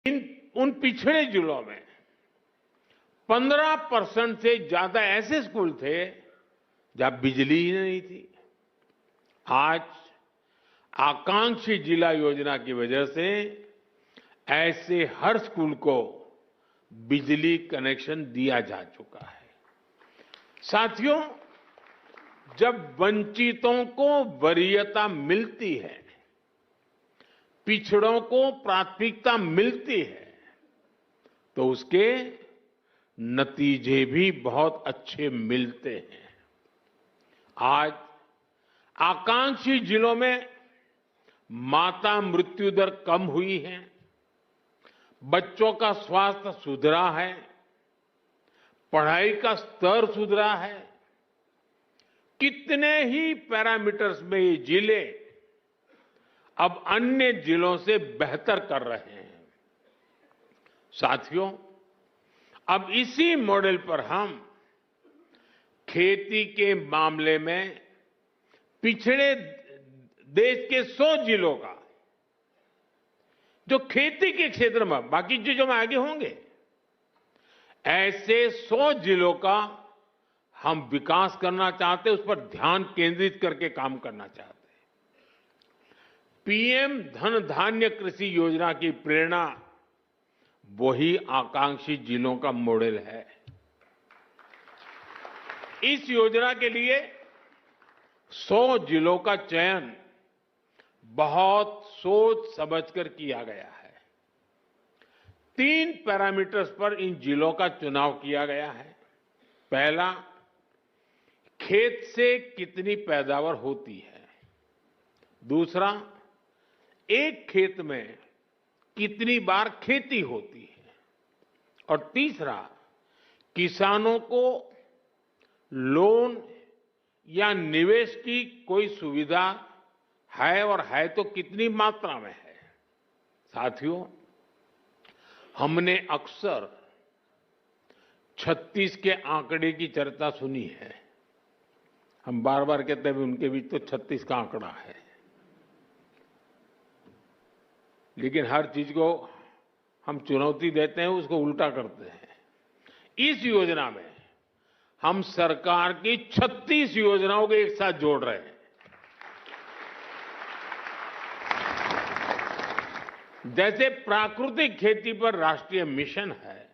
उन पिछड़े जिलों में 15% से ज्यादा ऐसे स्कूल थे जहां बिजली ही नहीं थी। आज आकांक्षी जिला योजना की वजह से ऐसे हर स्कूल को बिजली कनेक्शन दिया जा चुका है। साथियों, जब वंचितों को वरीयता मिलती है, पिछड़ों को प्राथमिकता मिलती है, तो उसके नतीजे भी बहुत अच्छे मिलते हैं। आज आकांक्षी जिलों में माता मृत्यु दर कम हुई है, बच्चों का स्वास्थ्य सुधरा है, पढ़ाई का स्तर सुधरा है। कितने ही पैरामीटर्स में ये जिले अब अन्य जिलों से बेहतर कर रहे हैं। साथियों, अब इसी मॉडल पर हम खेती के मामले में पिछड़े देश के 100 जिलों का, जो खेती के क्षेत्र में बाकी चीजों में आगे होंगे, ऐसे 100 जिलों का हम विकास करना चाहते हैं, उस पर ध्यान केंद्रित करके काम करना चाहते हैं। पीएम धन धान्य कृषि योजना की प्रेरणा वही आकांक्षी जिलों का मॉडल है। इस योजना के लिए 100 जिलों का चयन बहुत सोच समझकर किया गया है। 3 पैरामीटर्स पर इन जिलों का चुनाव किया गया है। पहला, खेत से कितनी पैदावार होती है। दूसरा, एक खेत में कितनी बार खेती होती है। और तीसरा, किसानों को लोन या निवेश की कोई सुविधा है, और है तो कितनी मात्रा में है। साथियों, हमने अक्सर 36 के आंकड़े की चर्चा सुनी है। हम बार बार कहते हैं उनके बीच तो 36 का आंकड़ा है, लेकिन हर चीज को हम चुनौती देते हैं, उसको उल्टा करते हैं। इस योजना में हम सरकार की 36 योजनाओं को एक साथ जोड़ रहे हैं। जैसे प्राकृतिक खेती पर राष्ट्रीय मिशन है,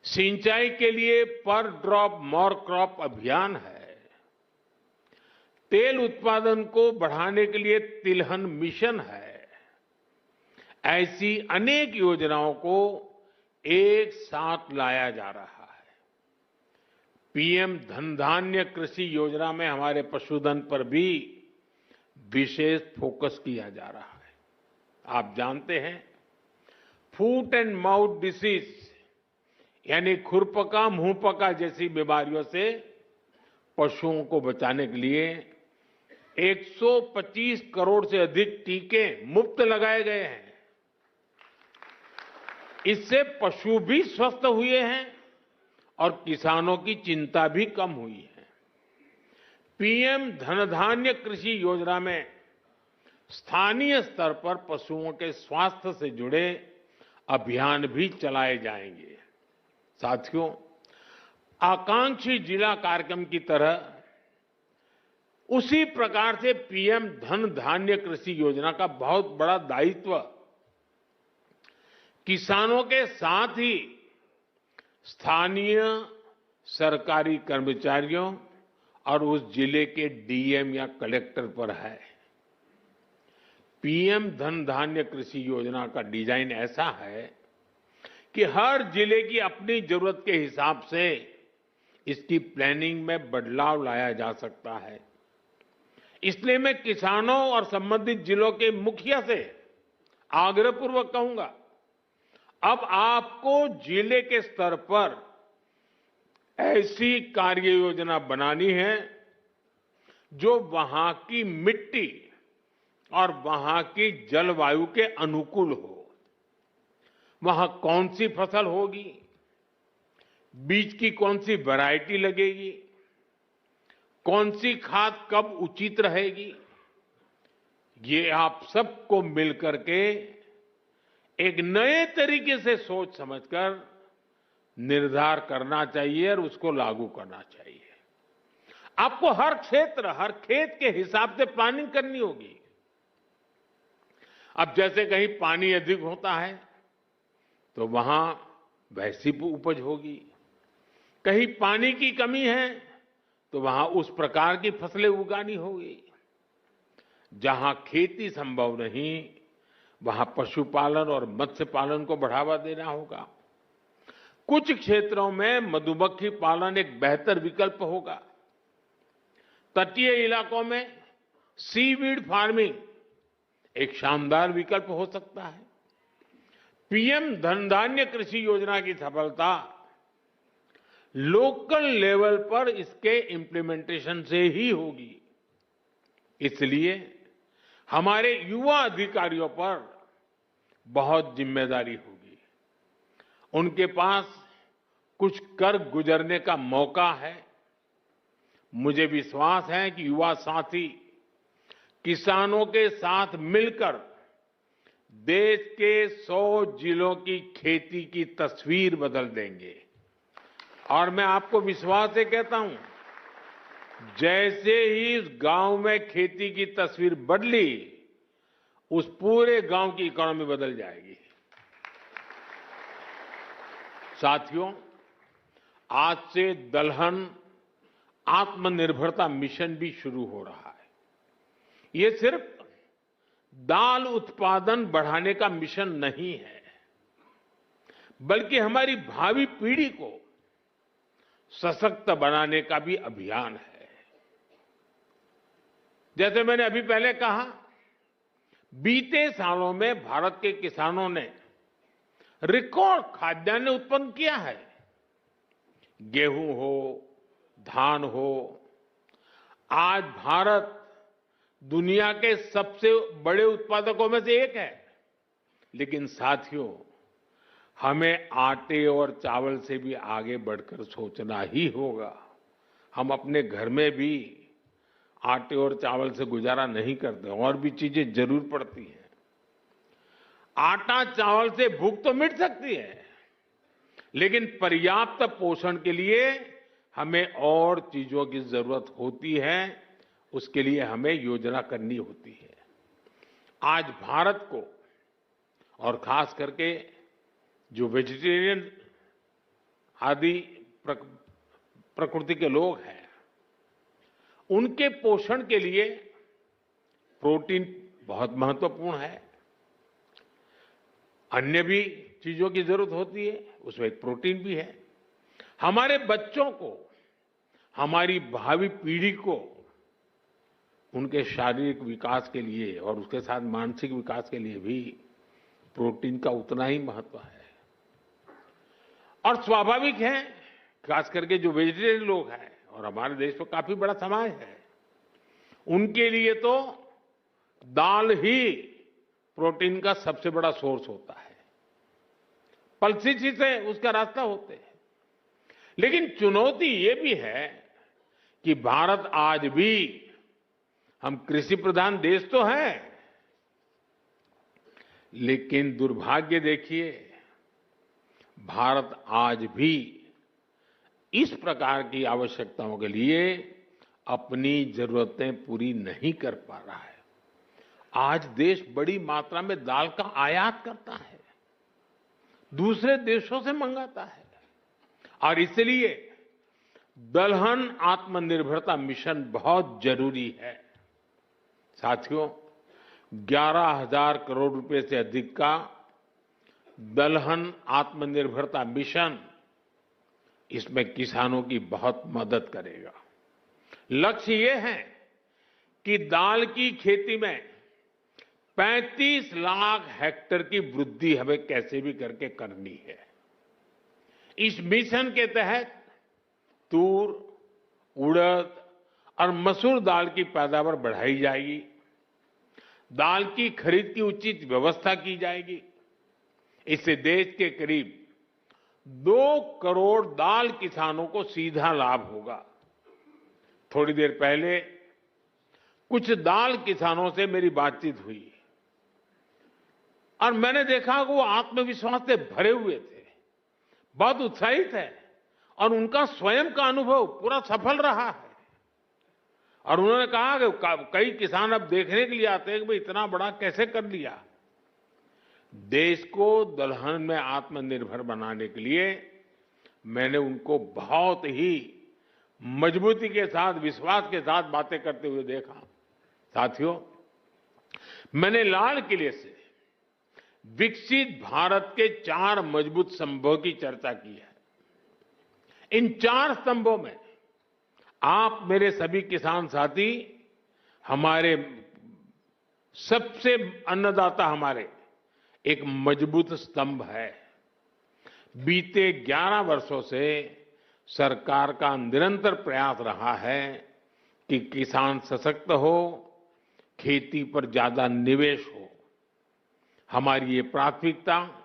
सिंचाई के लिए पर ड्रॉप मोर क्रॉप अभियान है, तेल उत्पादन को बढ़ाने के लिए तिलहन मिशन है, ऐसी अनेक योजनाओं को एक साथ लाया जा रहा है। पीएम धन धान्य कृषि योजना में हमारे पशुधन पर भी विशेष फोकस किया जा रहा है। आप जानते हैं, फूट एंड माउथ डिसीज यानी खुरपका मुंहपका जैसी बीमारियों से पशुओं को बचाने के लिए 125 करोड़ से अधिक टीके मुफ्त लगाए गए हैं। इससे पशु भी स्वस्थ हुए हैं और किसानों की चिंता भी कम हुई है। पीएम धन धान्य कृषि योजना में स्थानीय स्तर पर पशुओं के स्वास्थ्य से जुड़े अभियान भी चलाए जाएंगे। साथियों, आकांक्षी जिला कार्यक्रम की तरह उसी प्रकार से पीएम धन धान्य कृषि योजना का बहुत बड़ा दायित्व किसानों के साथ ही स्थानीय सरकारी कर्मचारियों और उस जिले के डीएम या कलेक्टर पर है। पीएम धन धान्य कृषि योजना का डिजाइन ऐसा है कि हर जिले की अपनी जरूरत के हिसाब से इसकी प्लानिंग में बदलाव लाया जा सकता है। इसलिए मैं किसानों और संबंधित जिलों के मुखिया से आग्रहपूर्वक कहूंगा, अब आपको जिले के स्तर पर ऐसी कार्य योजना बनानी है जो वहां की मिट्टी और वहां की जलवायु के अनुकूल हो। वहां कौन सी फसल होगी, बीज की कौन सी वैरायटी लगेगी, कौन सी खाद कब उचित रहेगी, ये आप सबको मिलकर के एक नए तरीके से सोच समझकर निर्धार करना चाहिए और उसको लागू करना चाहिए। आपको हर क्षेत्र, हर खेत के हिसाब से प्लानिंग करनी होगी। अब जैसे कहीं पानी अधिक होता है तो वहां वैसी उपज होगी, कहीं पानी की कमी है तो वहां उस प्रकार की फसलें उगानी होगी। जहां खेती संभव नहीं वहां पशुपालन और मत्स्य पालन को बढ़ावा देना होगा। कुछ क्षेत्रों में मधुमक्खी पालन एक बेहतर विकल्प होगा। तटीय इलाकों में सीवीड फार्मिंग एक शानदार विकल्प हो सकता है। पीएम धनधान्य कृषि योजना की सफलता लोकल लेवल पर इसके इम्प्लीमेंटेशन से ही होगी। इसलिए हमारे युवा अधिकारियों पर बहुत जिम्मेदारी होगी। उनके पास कुछ कर गुजरने का मौका है। मुझे विश्वास है कि युवा साथी किसानों के साथ मिलकर देश के 100 जिलों की खेती की तस्वीर बदल देंगे। और मैं आपको विश्वास से कहता हूं, जैसे ही उस गांव में खेती की तस्वीर बदली, उस पूरे गांव की इकोनॉमी बदल जाएगी। साथियों, आज से दलहन आत्मनिर्भरता मिशन भी शुरू हो रहा है। ये सिर्फ दाल उत्पादन बढ़ाने का मिशन नहीं है, बल्कि हमारी भावी पीढ़ी को सशक्त बनाने का भी अभियान है। जैसे मैंने अभी पहले कहा, बीते सालों में भारत के किसानों ने रिकॉर्ड खाद्यान्न उत्पन्न किया है। गेहूं हो, धान हो, आज भारत दुनिया के सबसे बड़े उत्पादकों में से एक है। लेकिन साथियों, हमें आटे और चावल से भी आगे बढ़कर सोचना ही होगा। हम अपने घर में भी आटे और चावल से गुजारा नहीं करते, और भी चीजें जरूर पड़ती हैं। आटा चावल से भूख तो मिट सकती है, लेकिन पर्याप्त पोषण के लिए हमें और चीजों की जरूरत होती है। उसके लिए हमें योजना करनी होती है। आज भारत को, और खास करके जो वेजिटेरियन आदि प्रकृति के लोग हैं, उनके पोषण के लिए प्रोटीन बहुत महत्वपूर्ण है। अन्य भी चीजों की जरूरत होती है, उसमें एक प्रोटीन भी है। हमारे बच्चों को, हमारी भावी पीढ़ी को उनके शारीरिक विकास के लिए और उसके साथ मानसिक विकास के लिए भी प्रोटीन का उतना ही महत्व है। और स्वाभाविक है, खास करके जो वेजिटेरियन लोग हैं, और हमारे देश में काफी बड़ा समाज है, उनके लिए तो दाल ही प्रोटीन का सबसे बड़ा सोर्स होता है। पल्सेस से उसका रास्ता होते हैं। लेकिन चुनौती ये भी है कि भारत आज भी, हम कृषि प्रधान देश तो है, लेकिन दुर्भाग्य देखिए, भारत आज भी इस प्रकार की आवश्यकताओं के लिए अपनी जरूरतें पूरी नहीं कर पा रहा है। आज देश बड़ी मात्रा में दाल का आयात करता है, दूसरे देशों से मंगाता है, और इसलिए दलहन आत्मनिर्भरता मिशन बहुत जरूरी है। साथियों, 11,000 करोड़ रुपए से अधिक का दलहन आत्मनिर्भरता मिशन, इसमें किसानों की बहुत मदद करेगा। लक्ष्य ये है कि दाल की खेती में 35 लाख हेक्टेयर की वृद्धि हमें कैसे भी करके करनी है। इस मिशन के तहत तूर, उड़द और मसूर दाल की पैदावार बढ़ाई जाएगी। दाल की खरीद की उचित व्यवस्था की जाएगी। इससे देश के करीब 2 करोड़ दाल किसानों को सीधा लाभ होगा। थोड़ी देर पहले कुछ दाल किसानों से मेरी बातचीत हुई। और मैंने देखा कि वो आत्मविश्वास से भरे हुए थे, बहुत उत्साहित है और उनका स्वयं का अनुभव पूरा सफल रहा है। और उन्होंने कहा कि कई किसान अब देखने के लिए आते हैं कि भाई इतना बड़ा कैसे कर लिया। देश को दलहन में आत्मनिर्भर बनाने के लिए मैंने उनको बहुत ही मजबूती के साथ, विश्वास के साथ बातें करते हुए देखा। साथियों, मैंने लाल किले से विकसित भारत के 4 मजबूत स्तंभों की चर्चा की है। इन 4 स्तंभों में आप मेरे सभी किसान साथी, हमारे सबसे अन्नदाता हमारे एक मजबूत स्तंभ है। बीते 11 वर्षों से सरकार का निरंतर प्रयास रहा है कि किसान सशक्त हो, खेती पर ज्यादा निवेश हो। हमारी ये प्राथमिकता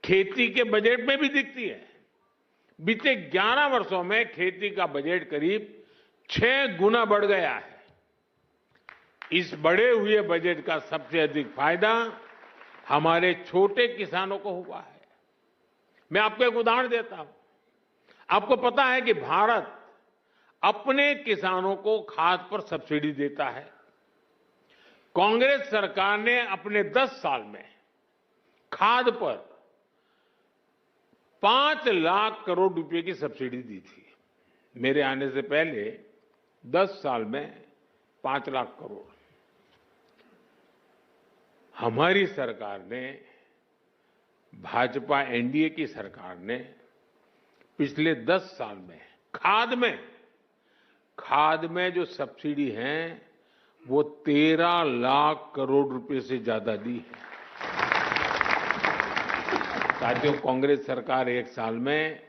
खेती के बजट में भी दिखती है। बीते 11 वर्षों में खेती का बजट करीब 6 गुना बढ़ गया है। इस बढ़े हुए बजट का सबसे अधिक फायदा हमारे छोटे किसानों को हुआ है। मैं आपको एक उदाहरण देता हूं। आपको पता है कि भारत अपने किसानों को खाद पर सब्सिडी देता है। कांग्रेस सरकार ने अपने 10 साल में खाद पर 5 लाख करोड़ रुपए की सब्सिडी दी थी। मेरे आने से पहले 10 साल में 5 लाख करोड़। हमारी सरकार ने, भाजपा एनडीए की सरकार ने पिछले 10 साल में खाद में जो सब्सिडी है वो 13 लाख करोड़ रुपए से ज्यादा दी है। साथियों, कांग्रेस सरकार एक साल में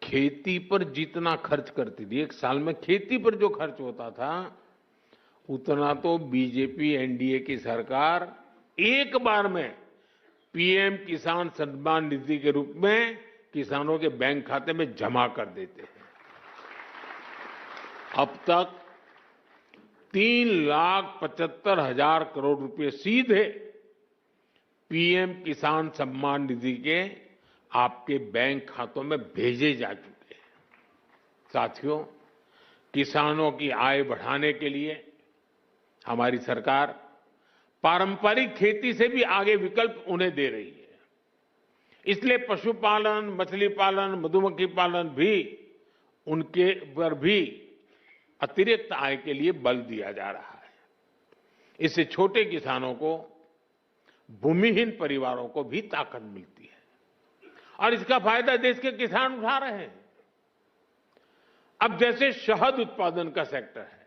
खेती पर जितना खर्च करती थी, एक साल में खेती पर जो खर्च होता था, उतना तो बीजेपी एनडीए की सरकार एक बार में पीएम किसान सम्मान निधि के रूप में किसानों के बैंक खाते में जमा कर देते हैं। अब तक 3,75,000 करोड़ रुपए सीधे पीएम किसान सम्मान निधि के आपके बैंक खातों में भेजे जा चुके हैं। साथियों, किसानों की आय बढ़ाने के लिए हमारी सरकार पारंपरिक खेती से भी आगे विकल्प उन्हें दे रही है। इसलिए पशुपालन, मछली पालन, मधुमक्खी पालन भी, उनके पर भी अतिरिक्त आय के लिए बल दिया जा रहा है। इससे छोटे किसानों को, भूमिहीन परिवारों को भी ताकत मिलती है और इसका फायदा देश के किसान उठा रहे हैं। अब जैसे शहद उत्पादन का सेक्टर है,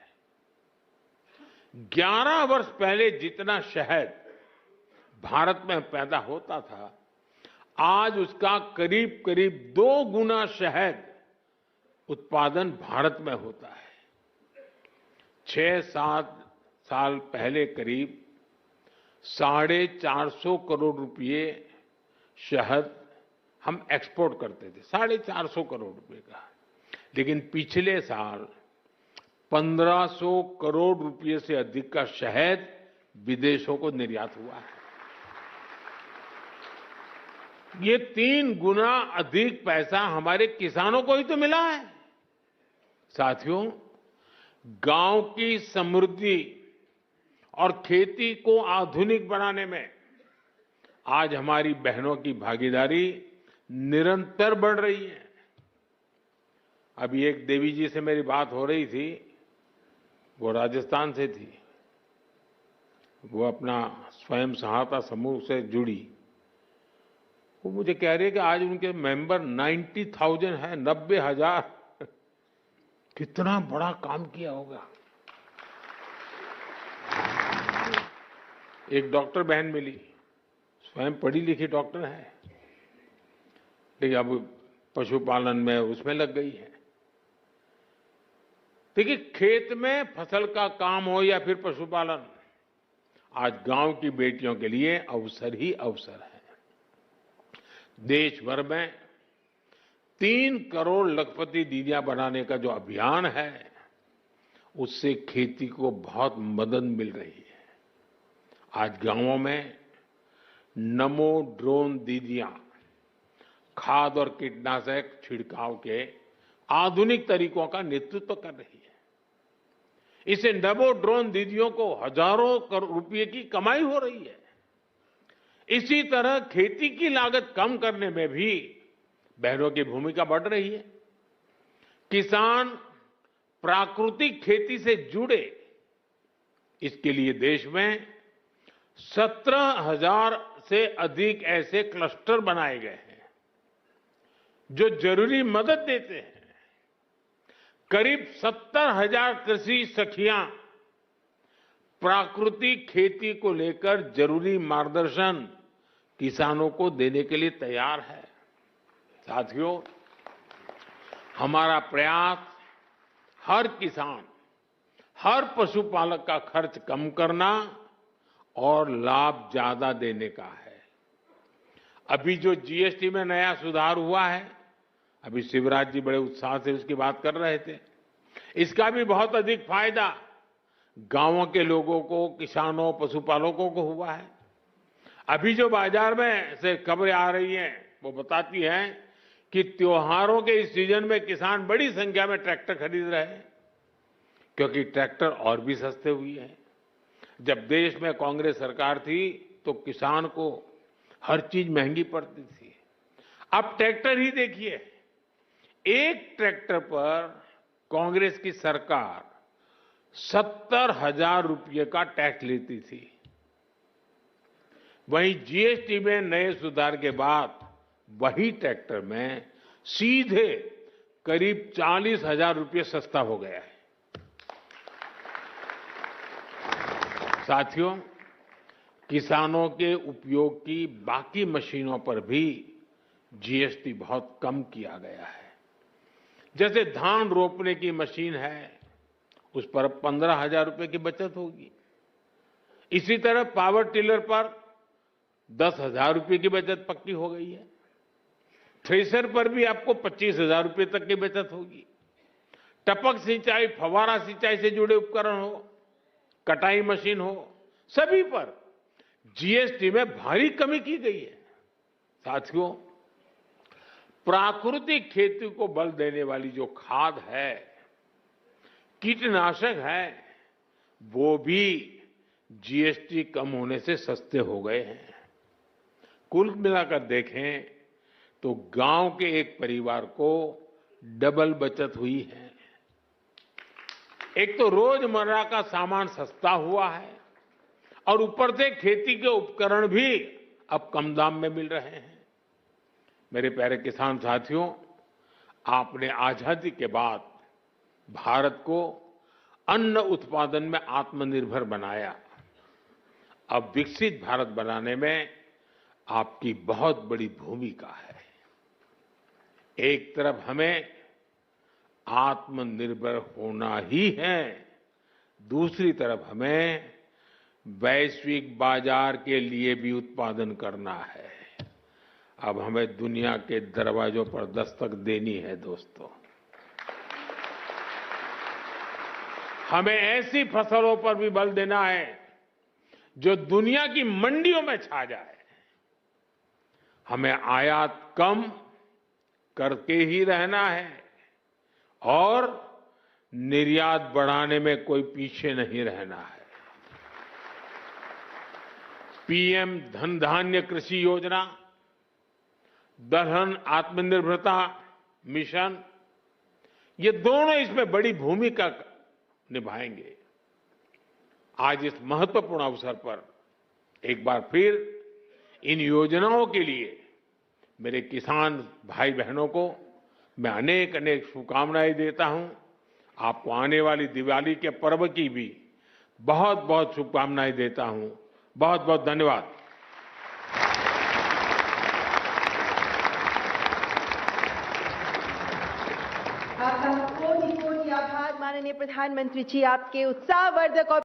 11 वर्ष पहले जितना शहद भारत में पैदा होता था, आज उसका करीब करीब 2 गुना शहद उत्पादन भारत में होता है। 6-7 साल पहले करीब 450 करोड़ रुपए शहद हम एक्सपोर्ट करते थे, 450 करोड़ रुपए का। लेकिन पिछले साल 1500 करोड़ रुपए से अधिक का शहद विदेशों को निर्यात हुआ है। ये 3 गुना अधिक पैसा हमारे किसानों को ही तो मिला है। साथियों, गांव की समृद्धि और खेती को आधुनिक बनाने में आज हमारी बहनों की भागीदारी निरंतर बढ़ रही है। अभी एक देवी जी से मेरी बात हो रही थी, वो राजस्थान से थी। वो अपना स्वयं सहायता समूह से जुड़ी। वो मुझे कह रही है कि आज उनके मेंबर 90,000 है, 90,000। कितना बड़ा काम किया होगा। एक डॉक्टर बहन मिली, स्वयं पढ़ी लिखी डॉक्टर है, लेकिन अब पशुपालन में उसमें लग गई है। देखिए, खेत में फसल का काम हो या फिर पशुपालन, आज गांव की बेटियों के लिए अवसर ही अवसर है। देश भर में 3 करोड़ लखपति दीदियां बनाने का जो अभियान है, उससे खेती को बहुत मदद मिल रही है। आज गांवों में नमो ड्रोन दीदियां खाद और कीटनाशक छिड़काव के आधुनिक तरीकों का नेतृत्व कर रही है। इससे नमो ड्रोन दीदियों को हजारों करोड़ रुपए की कमाई हो रही है। इसी तरह खेती की लागत कम करने में भी बहनों की भूमिका बढ़ रही है। किसान प्राकृतिक खेती से जुड़े, इसके लिए देश में 17,000 से अधिक ऐसे क्लस्टर बनाए गए हैं जो जरूरी मदद देते हैं। करीब 70,000 कृषि सखियां प्राकृतिक खेती को लेकर जरूरी मार्गदर्शन किसानों को देने के लिए तैयार है। साथियों, हमारा प्रयास हर किसान, हर पशुपालक का खर्च कम करना और लाभ ज्यादा देने का है। अभी जो जीएसटी में नया सुधार हुआ है, अभी शिवराज जी बड़े उत्साह से उसकी बात कर रहे थे, इसका भी बहुत अधिक फायदा गांवों के लोगों को, किसानों, पशुपालकों को हुआ है। अभी जो बाजार में से खबरें आ रही हैं वो बताती हैं कि त्योहारों के इस सीजन में किसान बड़ी संख्या में ट्रैक्टर खरीद रहे हैं, क्योंकि ट्रैक्टर और भी सस्ते हुए हैं। जब देश में कांग्रेस सरकार थी तो किसान को हर चीज महंगी पड़ती थी। अब ट्रैक्टर ही देखिए, एक ट्रैक्टर पर कांग्रेस की सरकार 70,000 रुपये का टैक्स लेती थी। वहीं जीएसटी में नए सुधार के बाद वही ट्रैक्टर में सीधे करीब 40,000 रुपये सस्ता हो गया है। साथियों, किसानों के उपयोग की बाकी मशीनों पर भी जीएसटी बहुत कम किया गया है। जैसे धान रोपने की मशीन है, उस पर 15,000 रुपये की बचत होगी। इसी तरह पावर टिलर पर 10,000 रुपये की बचत पक्की हो गई है। थ्रेसर पर भी आपको 25,000 रुपये तक की बचत होगी। टपक सिंचाई, फव्वारा सिंचाई से जुड़े उपकरण हो, कटाई मशीन हो, सभी पर जीएसटी में भारी कमी की गई है। साथियों, प्राकृतिक खेती को बल देने वाली जो खाद है, कीटनाशक है, वो भी जीएसटी कम होने से सस्ते हो गए हैं। कुल मिलाकर देखें तो गांव के एक परिवार को डबल बचत हुई है। एक तो रोजमर्रा का सामान सस्ता हुआ है और ऊपर से खेती के उपकरण भी अब कम दाम में मिल रहे हैं। मेरे प्यारे किसान साथियों, आपने आजादी के बाद भारत को अन्न उत्पादन में आत्मनिर्भर बनाया। अब विकसित भारत बनाने में आपकी बहुत बड़ी भूमिका है। एक तरफ हमें आत्मनिर्भर होना ही है, दूसरी तरफ हमें वैश्विक बाजार के लिए भी उत्पादन करना है। अब हमें दुनिया के दरवाजों पर दस्तक देनी है। दोस्तों, हमें ऐसी फसलों पर भी बल देना है जो दुनिया की मंडियों में छा जाए। हमें आयात कम करके ही रहना है और निर्यात बढ़ाने में कोई पीछे नहीं रहना है। पीएम धन धान्य कृषि योजना, दलहन आत्मनिर्भरता मिशन, ये दोनों इसमें बड़ी भूमिका निभाएंगे। आज इस महत्वपूर्ण अवसर पर एक बार फिर इन योजनाओं के लिए मेरे किसान भाई बहनों को मैं अनेक अनेक शुभकामनाएं देता हूं। आपको आने वाली दिवाली के पर्व की भी बहुत बहुत शुभकामनाएं देता हूं। बहुत बहुत धन्यवाद। आपका कोटि कोटि आभार माननीय प्रधानमंत्री जी, आपके उत्साहवर्धक और